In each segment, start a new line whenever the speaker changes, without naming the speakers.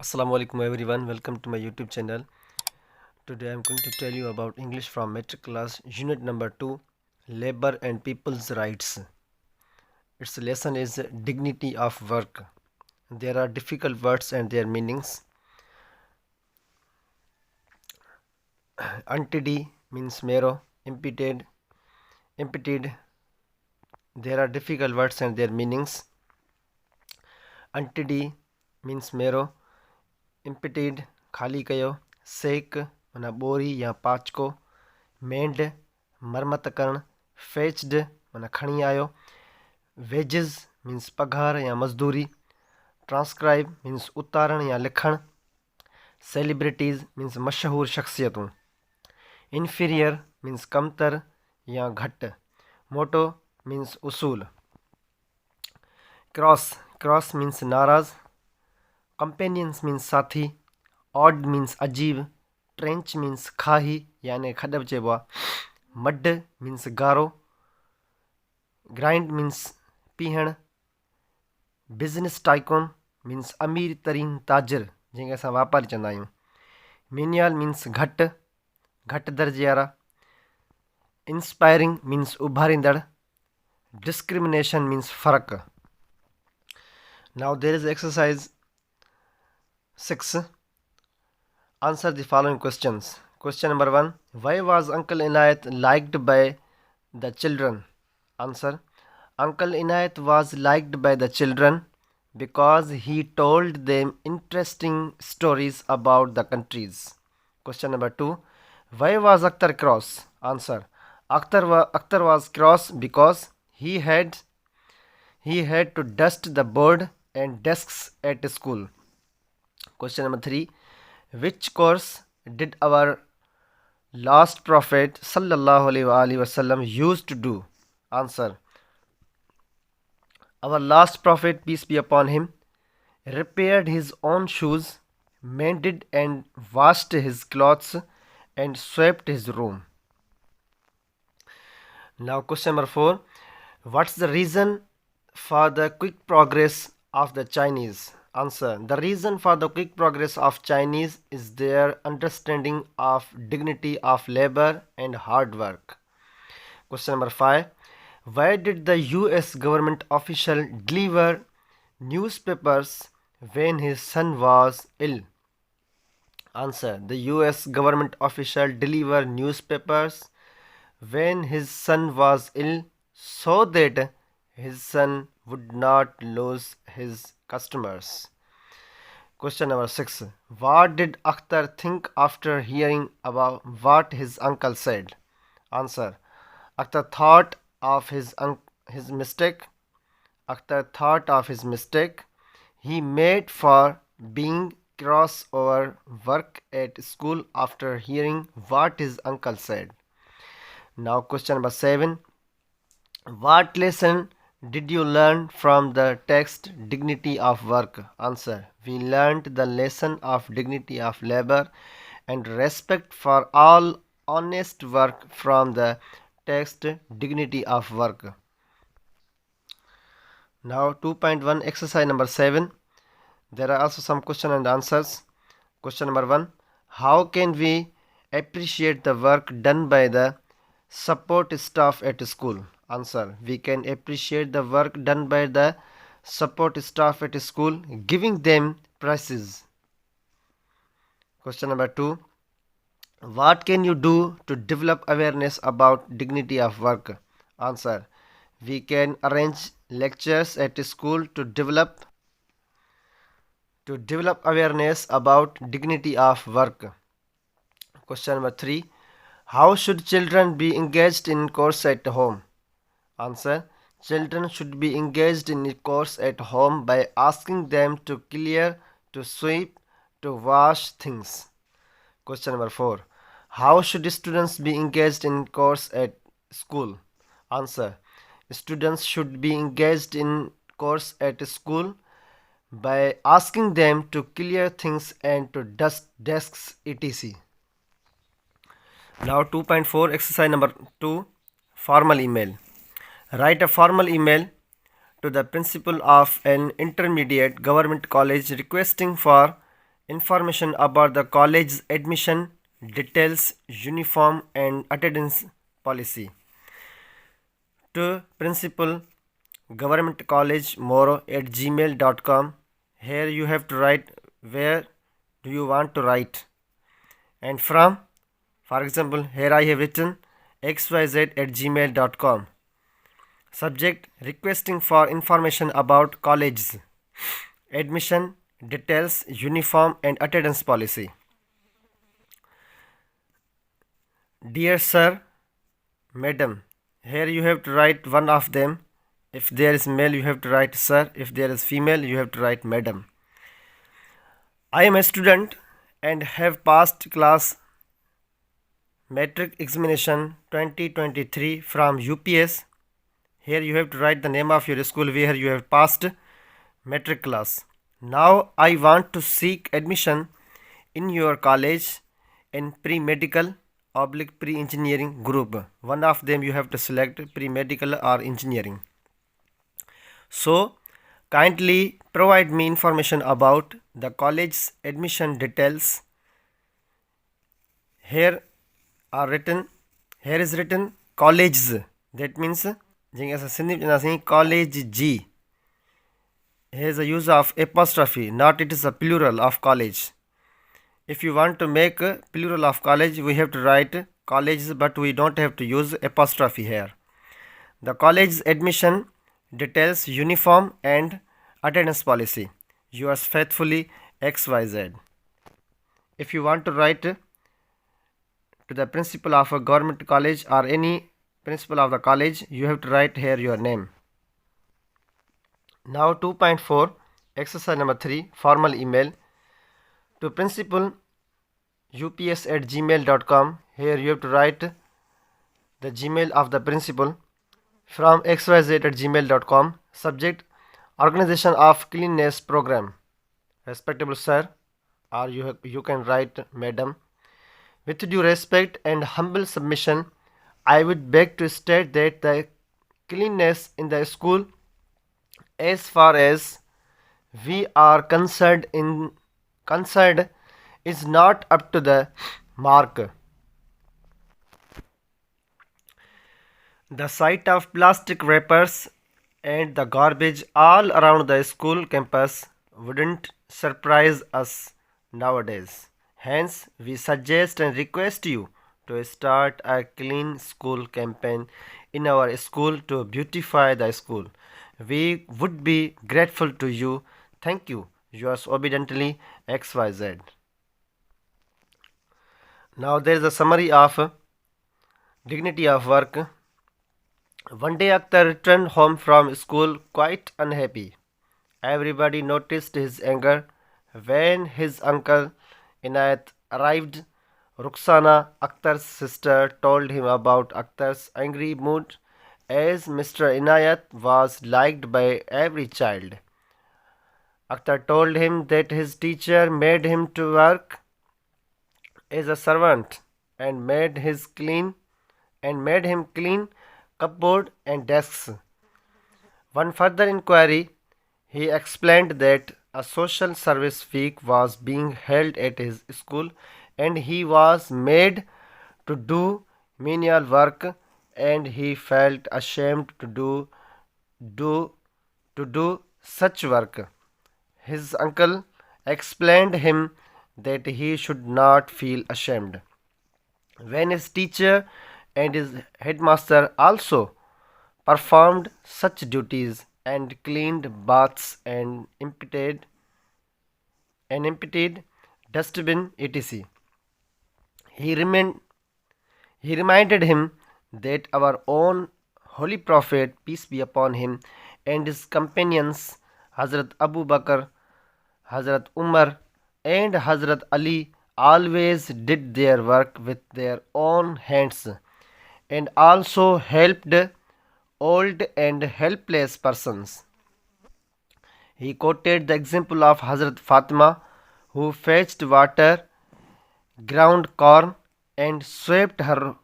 Assalamu alaikum everyone, welcome to my YouTube channel. Today I am going to tell you about English from Metric class unit number 2, Labor and People's Rights. Its lesson is dignity of work. There are difficult words and their meanings. Untidy means narrow, impeded. There are difficult words and their meanings. Untidy means narrow, impeded खाली कयो, सेक माना बोरी या पाचको, मेंड मरमत करण, fetched माना खणी आयो, wages means पघार या मजदूरी, ट्रांसक्राइब मीन्स उतारण या लिखण, सेलिब्रिटीज़ मीन्स मशहूर शख्सियतूं, इन्फीरियर मीन्स कमतर या घट, मोटो मीन्स उसूल, क्रॉस मीन्स नाराज़, कंपेनियंस मीन्स साथी, ऑड मीन्स अजीब, ट्रेंच मीन्स खाही यानी खडब चइबो आहे, मड मीन्स गारो, ग्राइंड मीन्स पीहण, बिज़नेस टाइकून मीन्स अमीर तरीन ताजिर जंहिंखे असां वापारी चवंदा आहियूं, मीनियल मीन्स घटि दर्जे वारा, इंस्पायरिंग मीन्स उभारींदड़, डिस्क्रिमिनेशन मीन्स फ़र्क़ु. Now there is exercise 6. Answer the following questions. Question number 1. Why was Uncle Inayat liked by the children? Answer. Uncle Inayat was liked by the children because he told them interesting stories about the countries. Question number 2. Why was Akhtar cross? Answer. Akhtar was cross because he had to dust the board and desks at school. Question number 3. Which course did our last Prophet sallallahu alaihi wasallam used to do? Answer. Our last Prophet, peace be upon him, repaired his own shoes, mended and washed his clothes, and swept his room. Now question number 4. What's the reason for the quick progress of the Chinese? Answer. The reason for the quick progress of Chinese is their understanding of dignity of labor and hard work. Question number 5. Why did the US government official deliver newspapers when his son was ill? Answer. The US government official delivered newspapers when his son was ill so that his son would not lose his customers. Question number 6. What did Akhtar think after hearing about what his uncle said? Answer. Akhtar thought of his mistake. Akhtar thought of his mistake he made for being cross over work at school after hearing what his uncle said. Now question number 7. What lesson did you learn from the text Dignity of Work? Answer. We learned the lesson of dignity of labor and respect for all honest work from the text Dignity of Work. Now 2.1 exercise number 7. There are also some question and answers. Question number 1. How can we appreciate the work done by the support staff at school? Answer. We can appreciate the work done by the support staff at school, giving them prizes. Question number 2. What can you do to develop awareness about dignity of work? Answer. We can arrange lectures at school to develop awareness about dignity of work. Question number 3. How should children be engaged in course at home? Answer. Children should be engaged in a course at home by asking them to clear, to sweep, to wash things. Question number 4. How should students be engaged in course at school? Answer. Students should be engaged in course at school by asking them to clear things and to dust desks etc. Now 2.4 exercise number 2, formal email. Write a formal email to the principal of an intermediate government college requesting for information about the college's admission, details, uniform and attendance policy. To Principal, Government College Moro at gmail.com. Here you have to write where do you want to write. And from, for example, here I have written xyz at gmail.com. Subject, requesting for information about colleges, admission, details, uniform and attendance policy. Dear Sir, Madam, here you have to write one of them. If there is male, you have to write Sir. If there is female, you have to write Madam. I am a student and have passed class metric examination 2023 from UPS. Here you have to write the name of your school where you have passed metric class. Now I want to seek admission in your college in pre-medical oblique pre-engineering group. One of them you have to select, pre-medical or engineering. So kindly provide me information about the college's admission details. Here is written colleges. That means college G. Here is a use of apostrophe, not it is a plural of college. If you want to make a plural of college, we have to write colleges, but we don't have to use apostrophe here. The college's admission details, uniform and attendance policy. Yours faithfully, XYZ. If you want to write to the principal of a government college or any principal of the college, you have to write here your name. Now 2.4, exercise number 3, formal email. To principal ups at gmail.com. Here you have to write the Gmail of the principal. From xyz at gmail.com. Subject, organization of cleanliness program. Respectable sir, or you can write madam. With due respect and humble submission, I would beg to state that the cleanliness in the school, as far as we are concerned, is not up to the mark. The sight of plastic wrappers and the garbage all around the school campus wouldn't surprise us nowadays. Hence, we suggest and request you to start a clean school campaign in our school to beautify the school. We would be grateful to you. Thank you. Yours obediently, XYZ. Now there is a summary of dignity of work. One day Akhtar returned home from school quite unhappy. Everybody noticed his anger. When his uncle Inayat arrived, Rukhsana, Akhtar's sister, told him about Akhtar's angry mood, as Mr. Inayat was liked by every child. Akhtar told him that his teacher made him to work as a servant and made him clean cupboard and desks. One further inquiry, he explained that a social service week was being held at his school and he was made to do menial work and he felt ashamed to do such work. His uncle explained him that he should not feel ashamed. When his teacher and his headmaster also performed such duties and cleaned baths and emptied dustbin, etc. He reminded him that our own Holy Prophet, peace be upon him, and his companions, Hazrat Abu Bakr, Hazrat Umar, and Hazrat Ali, always did their work with their own hands and also helped old and helpless persons. He quoted the example of Hazrat Fatima, who fetched water, ground corn, and swept her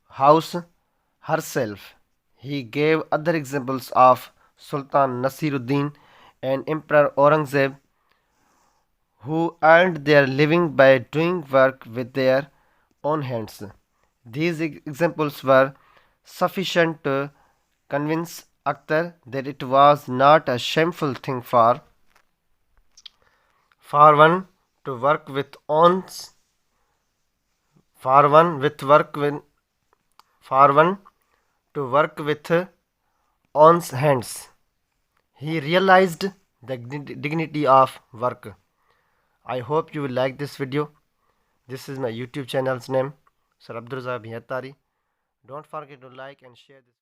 house herself. He gave other examples of Sultan Nasiruddin and Emperor Aurangzeb, who earned their living by doing work with their own hands. These examples were sufficient to convince Akhtar that it was not a shameful thing for one to work with one's for one with work with for one to work with one's hands. He realized the dignity of work. I hope you will like this video. This is my YouTube channel's name, Sir Abdul Razaq Bheen Attari. Don't forget to like and share this.